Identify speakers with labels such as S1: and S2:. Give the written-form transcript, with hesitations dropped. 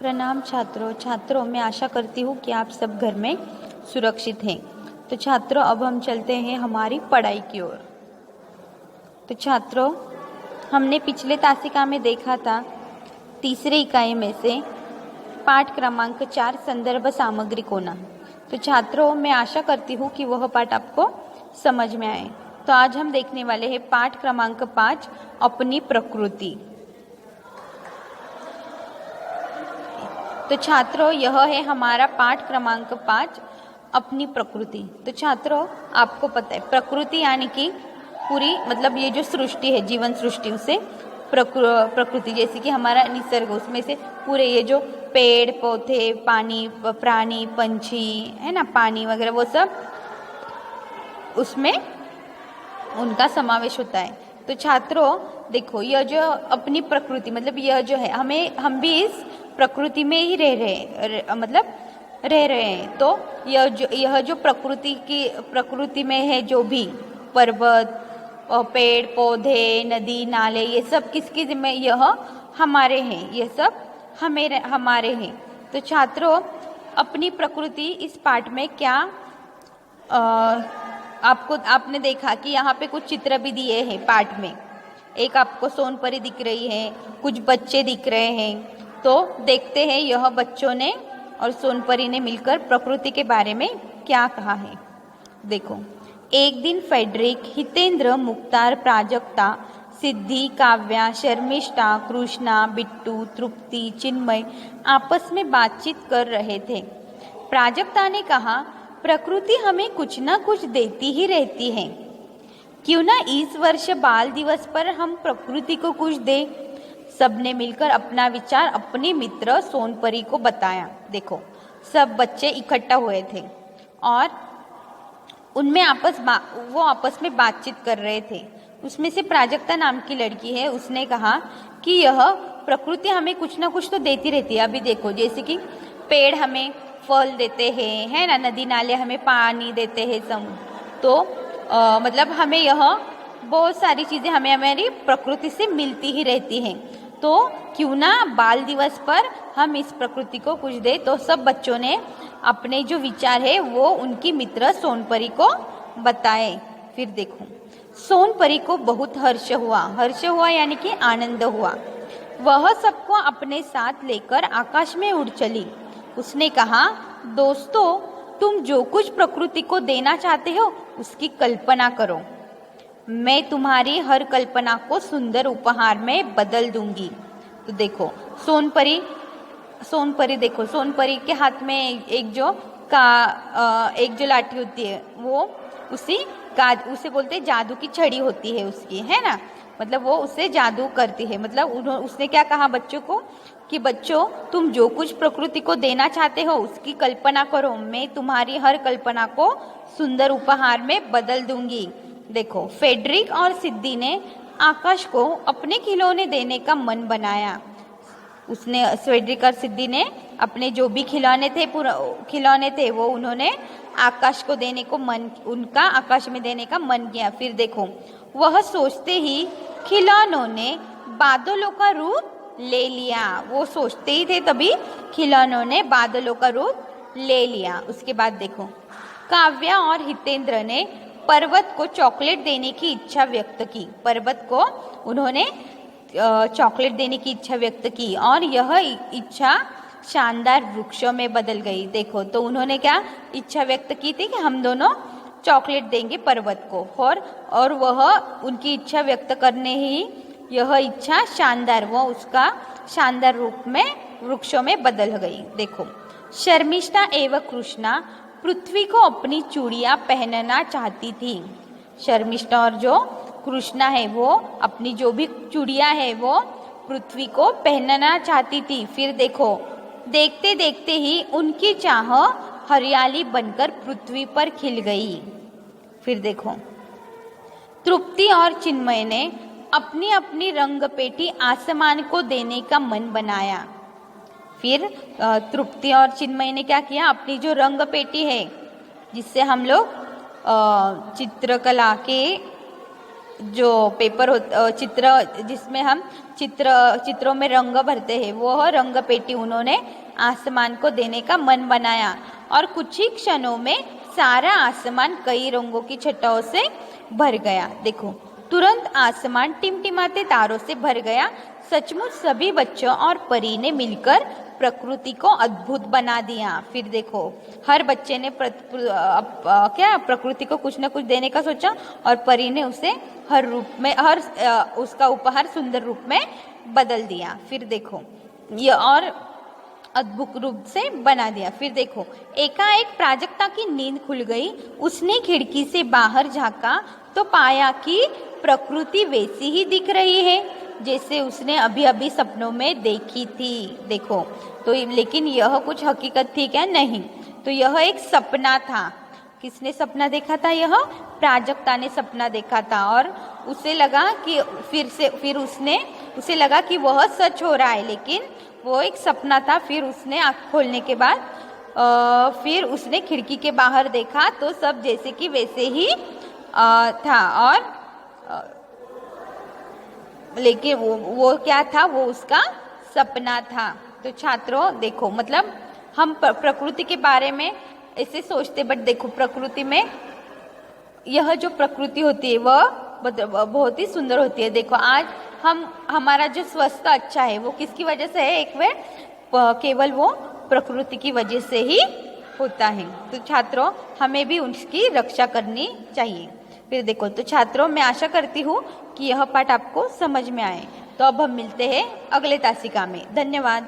S1: प्रणाम छात्रों, मैं आशा करती हूँ कि आप सब घर में सुरक्षित हैं। तो छात्रों, अब हम चलते हैं हमारी पढ़ाई की ओर। तो छात्रों, हमने पिछले तासिका में देखा था तीसरी इकाई में से पाठ क्रमांक 4 संदर्भ सामग्री कोना। तो छात्रों, मैं आशा करती हूँ कि वह पाठ आपको समझ में आए। तो आज हम देखने वाले हैं पाठ क्रमांक 5 अपनी प्रकृति। तो छात्रों, यह है हमारा पाठ क्रमांक 5 अपनी प्रकृति। तो छात्रों, आपको पता है प्रकृति यानी कि पूरी मतलब ये जो सृष्टि है, जीवन सृष्टि, उसे प्रकृति जैसे कि हमारा निसर्ग, उसमें से पूरे ये जो पेड़ पौधे, पानी, प्राणी, पंछी है ना, पानी वगैरह, वो सब उसमें उनका समावेश होता है। तो छात्रों देखो, यह जो अपनी प्रकृति मतलब यह जो है, हम भी इस प्रकृति में ही रह रहे हैं। तो यह जो प्रकृति में है, जो भी पर्वत, पेड़ पौधे, नदी नाले, ये सब किसकी जिम्मे, यह हमारे हैं, ये सब हमारे हैं। तो छात्रों, अपनी प्रकृति इस पाठ में क्या आपने देखा कि यहाँ पे कुछ चित्र भी दिए हैं पाठ में। एक आपको सोनपरी दिख रही है, कुछ बच्चे दिख रहे हैं। तो देखते हैं यह बच्चों ने और सोनपरी ने मिलकर प्रकृति के बारे में क्या कहा है। देखो, एक दिन फेडरिक, हितेंद्र, मुख्तार, प्राजक्ता, सिद्धि, काव्या, शर्मिष्ठा, कृष्णा, बिट्टू, तृप्ति, चिन्मय आपस में बातचीत कर रहे थे। प्राजक्ता ने कहा, प्रकृति हमें कुछ ना कुछ देती ही रहती है, क्यों ना इस वर्ष बाल दिवस पर हम प्रकृति को कुछ दें। सबने मिलकर अपना विचार अपने मित्र सोनपरी को बताया। देखो, सब बच्चे इकट्ठा हुए थे और उनमें वो आपस में बातचीत कर रहे थे। उसमें से प्राजक्ता नाम की लड़की है, उसने कहा कि यह प्रकृति हमें कुछ ना कुछ तो देती रहती है। अभी देखो, जैसे कि पेड़ हमें फल देते हैं, है ना, नदी नाले हमें पानी देते हैं, तो मतलब हमें यह बहुत सारी चीज़ें हमें हमारी प्रकृति से मिलती ही रहती हैं। तो क्यों ना बाल दिवस पर हम इस प्रकृति को कुछ दें। तो सब बच्चों ने अपने जो विचार है वो उनकी मित्र सोनपरी को बताए। फिर देखो, सोनपरी को बहुत हर्ष हुआ यानी कि आनंद हुआ। वह सबको अपने साथ लेकर आकाश में उड़ चली। उसने कहा, दोस्तों, तुम जो कुछ प्रकृति को देना चाहते हो उसकी कल्पना करो। मैं तुम्हारी हर कल्पना को सुंदर उपहार में बदल दूंगी। तो देखो, सोनपरी देखो, सोनपरी के हाथ में एक जो लाठी होती है, वो उसे बोलते हैं जादू की छड़ी होती है उसकी, है ना, मतलब वो उससे जादू करती है। मतलब उसने क्या कहा बच्चों को कि बच्चों, तुम जो कुछ प्रकृति को देना चाहते हो उसकी कल्पना करो। मैं तुम्हारी हर कल्पना को सुंदर उपहार में बदल दूंगी। देखो, फेडरिक और सिद्धि ने आकाश को अपने खिलौने देने का मन बनाया। फेडरिक और सिद्धि ने अपने जो भी खिलौने थे वो उन्होंने आकाश को देने को उनका आकाश में देने का मन किया। फिर देखो, वह सोचते ही खिलौनों ने बादलों का रूप ले लिया। वो सोचते ही थे, तभी खिलौनों ने बादलों का रूप ले लिया। उसके बाद देखो, काव्या और हितेंद्र ने पर्वत को चॉकलेट देने की इच्छा व्यक्त की। पर्वत को उन्होंने चॉकलेट देने की इच्छा व्यक्त की और यह इच्छा शानदार वृक्षों में बदल गई। देखो, तो उन्होंने क्या इच्छा व्यक्त की थी कि हम दोनों चॉकलेट देंगे पर्वत को, और वह उनकी इच्छा व्यक्त करने ही यह इच्छा उसका शानदार रूप में वृक्षों में बदल गई। देखो, शर्मिष्ठा एवं कृष्णा पृथ्वी को अपनी चूड़ियां पहनना चाहती थी। शर्मिष्ठा और जो कृष्णा है वो अपनी जो भी चूड़ियां है वो पृथ्वी को पहनना चाहती थी। फिर देखो, देखते देखते ही उनकी चाह हरियाली बनकर पृथ्वी पर खिल गई। फिर देखो, तृप्ति और चिन्मय ने अपनी अपनी रंग पेटी आसमान को देने का मन बनाया। फिर तृप्ति और चिन्मय ने क्या किया, अपनी जो रंग पेटी है जिससे हम लोग चित्रकला के जो पेपर चित्र जिसमें हम चित्रों में रंग भरते हैं, वो रंग पेटी उन्होंने आसमान को देने का मन बनाया और कुछ ही क्षणों में सारा आसमान कई रंगों की छटाओं से भर गया। देखो, तुरंत आसमान टिमटिमाते तारों से भर गया। सचमुच सभी बच्चों और परी ने मिलकर प्रकृति को अद्भुत बना दिया। फिर देखो, हर बच्चे ने क्या प्रकृति को कुछ न कुछ देने का सोचा और परी ने उसे हर रूप में उसका उपहार सुंदर रूप में बदल दिया। फिर देखो, ये और अद्भुत रूप से बना दिया। फिर देखो, एकाएक प्राजक्ता की नींद खुल गई। उसने खिड़की से बाहर झांका तो पाया कि प्रकृति वैसी ही दिख रही है जैसे उसने अभी अभी सपनों में देखी थी। देखो तो, लेकिन यह कुछ हकीकत थी क्या? नहीं, तो यह एक सपना था। किसने सपना देखा था? यह प्राजक्ता ने सपना देखा था और उसे लगा कि उसे लगा कि वह सच हो रहा है, लेकिन वो एक सपना था। फिर उसने आँख खोलने के बाद फिर उसने खिड़की के बाहर देखा तो सब जैसे कि वैसे ही था, और लेकिन वो क्या था? वो उसका सपना था। तो छात्रों देखो, मतलब हम प्रकृति के बारे में ऐसे सोचते, बट देखो प्रकृति में यह जो प्रकृति होती है वह बहुत ही सुंदर होती है। देखो, आज हमारा जो स्वास्थ्य अच्छा है वो किसकी वजह से है? एक वे केवल वो प्रकृति की वजह से ही होता है। तो छात्रों, हमें भी उसकी रक्षा करनी चाहिए। फिर देखो, तो छात्रों, मैं आशा करती हूँ कि यह पाठ आपको समझ में आए। तो अब हम मिलते हैं अगले तासिका में। धन्यवाद।